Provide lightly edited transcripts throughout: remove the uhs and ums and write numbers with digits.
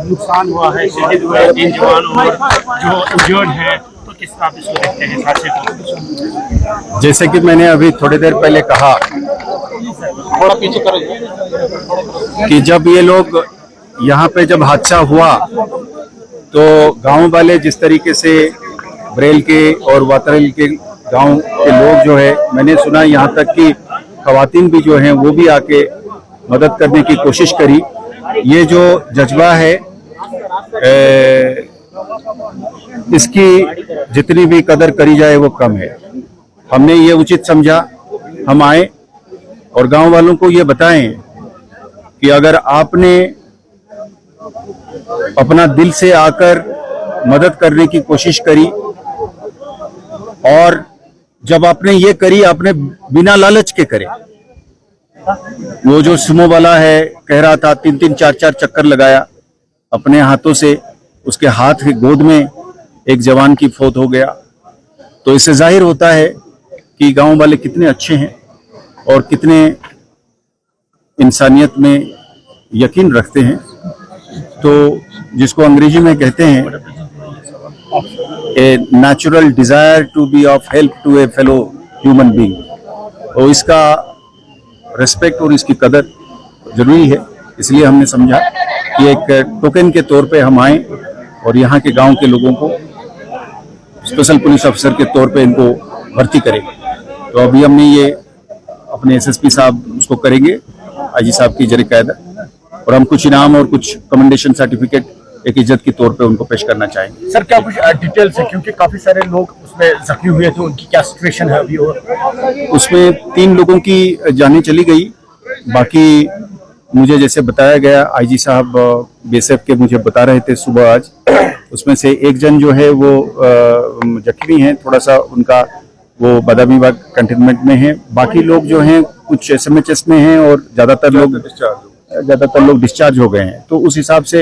नुकसान हुआ है, शहीद हुए 3 जवान और जो इंजर्ड है, तो किस तरह आप इसको देखते हैं हादसे को? जैसे कि मैंने अभी थोड़ी देर पहले कहा थोड़ा पीछे करें कि जब ये लोग यहाँ पे जब हादसा हुआ तो गांव वाले जिस तरीके से बरेल के और वातरेल के गांव के लोग जो है, मैंने सुना यहाँ तक कि खवातीन भी जो हैं वो भी आके मदद करने की कोशिश करी। ये जो जज्बा है इसकी जितनी भी कदर करी जाए वो कम है। हमने ये उचित समझा, हम आए और गांव वालों को ये बताएं कि अगर आपने अपना दिल से आकर मदद करने की कोशिश करी और जब आपने ये करी आपने बिना लालच के करे। वो जो सुमो वाला है कह रहा था 3-3 4-4 चक्कर लगाया अपने हाथों से, उसके हाथ की गोद में एक जवान की फौत हो गया। तो इससे जाहिर होता है कि गांव वाले कितने अच्छे हैं और कितने इंसानियत में यकीन रखते हैं। तो जिसको अंग्रेजी में कहते हैं a natural desire to be of help to a fellow human being, और इसका रिस्पेक्ट और इसकी कदर जरूरी है। इसलिए हमने समझा कि एक टोकन के तौर पे हम आए और यहाँ के गांव के लोगों को स्पेशल पुलिस अफसर के तौर पे इनको भर्ती करेंगे। तो अभी हमने ये अपने एसएसपी साहब उसको करेंगे, आईजी साहब की जरिए कायदा, और हम कुछ इनाम और कुछ कमेंडेशन सर्टिफिकेट एक इज्जत के तौर पे उनको पेश करना चाहेंगे। सर क्या कुछ डिटेल्स है, क्योंकि काफी सारे लोग उसमें जख्मी हुए थे, उनकी क्या सिचुएशन है अभी? और उसमें 3 लोगों की जानें चली गई, बाकी मुझे जैसे बताया गया आईजी साहब बीएसएफ के मुझे बता रहे थे सुबह आज, उसमें से एक जन जो है वो जख्मी है, थोड़ा सा उनका वो बादामी बाग कंटेनमेंट में है। बाकी लोग जो हैं कुछ एसएमएचएस में हैं और ज्यादातर लोग डिस्चार्ज हो गए हैं। तो उस हिसाब से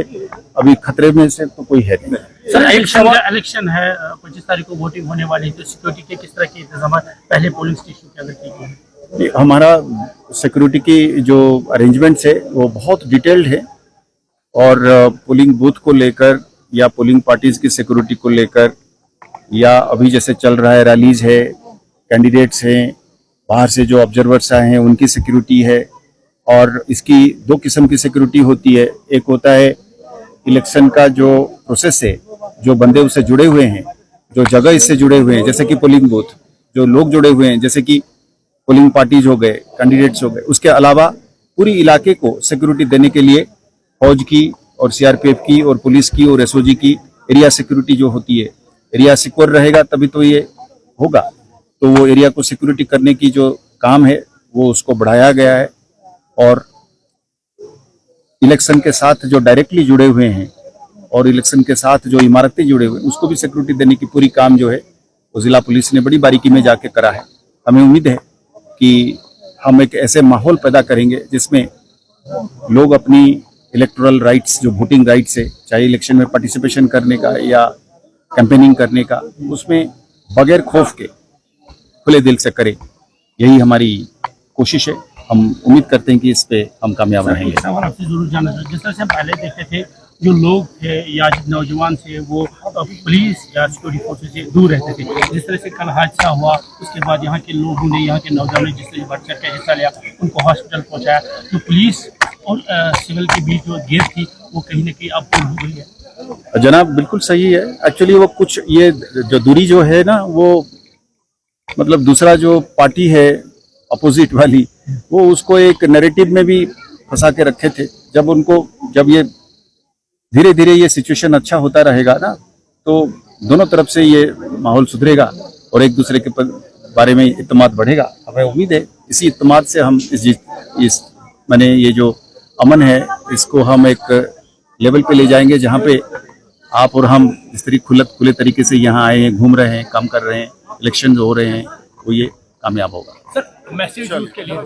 अभी खतरे में से तो कोई है नहीं। सर इलेक्शन है 25 तारीख को वोटिंग होने वाली है, तो सिक्योरिटी के किस तरह के इंतजाम पहले पोलिंग स्टेशन के अंदर किए गए? हमारा सिक्योरिटी की जो अरेंजमेंट्स है वो बहुत डिटेल्ड है, और पोलिंग बूथ को लेकर या पोलिंग पार्टीज की सिक्योरिटी को लेकर, या अभी जैसे चल रहा है रैलीज है, कैंडिडेट्स हैं, बाहर से जो ऑब्जर्वर्स आए हैं उनकी सिक्योरिटी है। और इसकी 2 किस्म की सिक्योरिटी होती है। एक होता है इलेक्शन का जो प्रोसेस है, जो बंदे उससे जुड़े हुए हैं, जो जगह इससे जुड़े हुए हैं, जैसे कि पोलिंग बूथ, जो लोग जुड़े हुए हैं, जैसे कि पोलिंग पार्टीज हो गए, कैंडिडेट्स हो गए। उसके अलावा पूरी इलाके को सिक्योरिटी देने के लिए फौज की और सीआरपीएफ की और पुलिस की और एसओजी की एरिया सिक्योरिटी जो होती है, एरिया सिक्योर रहेगा तभी तो ये होगा। तो वो एरिया को सिक्योरिटी करने की जो काम है वो उसको बढ़ाया गया है, और इलेक्शन के साथ जो डायरेक्टली जुड़े हुए हैं और इलेक्शन के साथ जो इमारतें जुड़े हुए हैं उसको भी सिक्योरिटी देने की पूरी काम जो है वो जिला पुलिस ने बड़ी बारीकी में जाके करा है। हमें उम्मीद है कि हम एक ऐसे माहौल पैदा करेंगे जिसमें लोग अपनी इलेक्टोरल राइट्स, जो वोटिंग राइट्स है, चाहे इलेक्शन में पार्टिसिपेशन करने का या कैंपेनिंग करने का, उसमें बगैर खौफ के खुले दिल से करें। यही हमारी कोशिश है। हम उम्मीद करते हैं कि इस पे हम कामयाब रहेंगे। सवाल आपसे जरूर जानना चाहूँ, जिस तरह से हम पहले देखते थे जो लोग थे या नौजवान थे वो पुलिस या सिक्योरिटी फोर्सेस से दूर रहते थे, जिस तरह से कल हादसा हुआ उसके बाद यहाँ के लोगों ने, यहाँ के नौजवानों ने जिस तरह बढ़ चढ़ के हिस्सा लिया, उनको हॉस्पिटल पहुँचाया, तो पुलिस और सिविल के बीच जो गैप थी वो कहीं ना कहीं अब पूर्ण हो गई है। जनाब बिल्कुल सही है। एक्चुअली वो कुछ ये जो दूरी जो है ना, वो मतलब दूसरा जो पार्टी है अपोजिट वाली, वो उसको एक नैरेटिव में भी फंसा के रखे थे। जब ये धीरे धीरे ये सिचुएशन अच्छा होता रहेगा ना, तो दोनों तरफ से ये माहौल सुधरेगा और एक दूसरे के बारे में इत्तेमाद बढ़ेगा। हमें उम्मीद है इसी इत्तेमाद से हम इस माने ये जो अमन है इसको हम एक लेवल पे ले जाएंगे जहाँ पे आप और हम इस तरीके खुले तरीके से यहाँ आए हैं, घूम रहे हैं, काम कर रहे हैं, इलेक्शन हो रहे हैं, वो ये कामयाब होगा। सर मैसेज के लिए